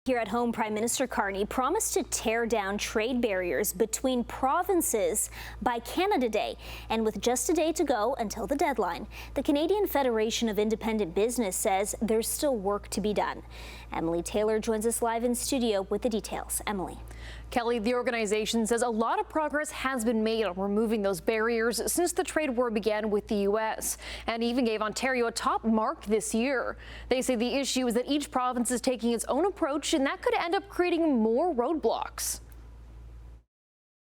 Here at home, Prime Minister Carney promised to tear down trade barriers between provinces by Canada Day. And with just a day to go until the deadline, the Canadian Federation of Independent Business says there's still work to be done. Emily Taylor joins us live in studio with the details. Emily. Kelly, the organization says a lot of progress has been made on removing those barriers since the trade war began with the U.S. and even gave Ontario a top mark this year. They say the issue is that each province is taking its own approach, and that could end up creating more roadblocks.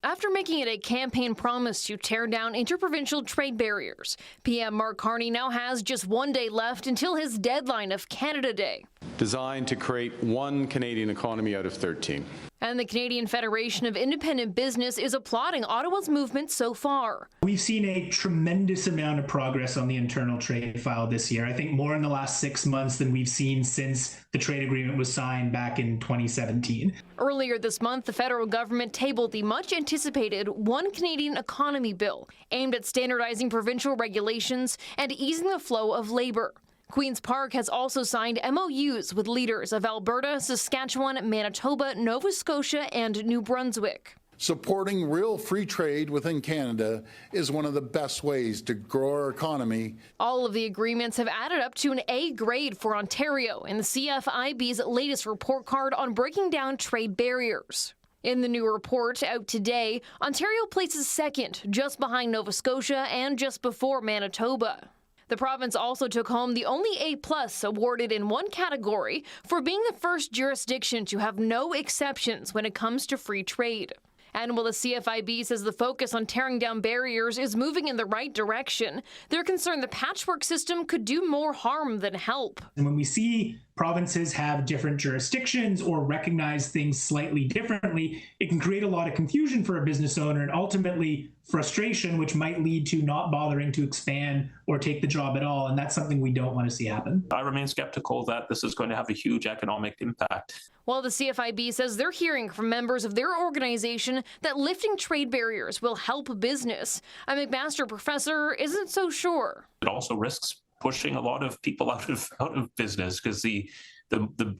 After making it a campaign promise to tear down interprovincial trade barriers, PM Mark Carney now has just one day left until his deadline of Canada Day. Designed to create one Canadian economy out of 13. And the Canadian Federation of Independent Business is applauding Ottawa's movement so far. We've seen a tremendous amount of progress on the internal trade file this year. I think more in the last 6 months than we've seen since the trade agreement was signed back in 2017. Earlier this month, the federal government tabled the much-anticipated One Canadian Economy Bill, aimed at standardizing provincial regulations and easing the flow of labor. Queen's Park has also signed MOUs with leaders of Alberta, Saskatchewan, Manitoba, Nova Scotia, and New Brunswick. Supporting real free trade within Canada is one of the best ways to grow our economy. All of the agreements have added up to an A grade for Ontario in the CFIB's latest report card on breaking down trade barriers. In the new report out today, Ontario places second, just behind Nova Scotia and just before Manitoba. The province also took home the only A+ awarded in one category for being the first jurisdiction to have no exceptions when it comes to free trade. And while the CFIB says the focus on tearing down barriers is moving in the right direction, they're concerned the patchwork system could do more harm than help. And when we see provinces have different jurisdictions or recognize things slightly differently, it can create a lot of confusion for a business owner and ultimately frustration, which might lead to not bothering to expand or take the job at all. And that's something we don't want to see happen. I remain skeptical that this is going to have a huge economic impact. While the CFIB says they're hearing from members of their organization that lifting trade barriers will help business, a McMaster professor isn't so sure. It also risks pushing a lot of people out of business because the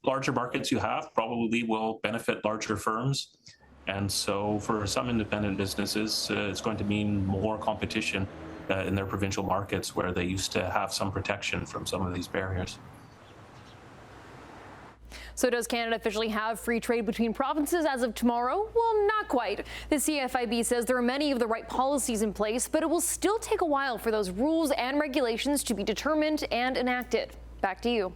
larger markets you have probably will benefit larger firms. And so for some independent businesses, it's going to mean more competition in their provincial markets where they used to have some protection from some of these barriers. So does Canada officially have free trade between provinces as of tomorrow? Well, not quite. The CFIB says there are many of the right policies in place, but it will still take a while for those rules and regulations to be determined and enacted. Back to you.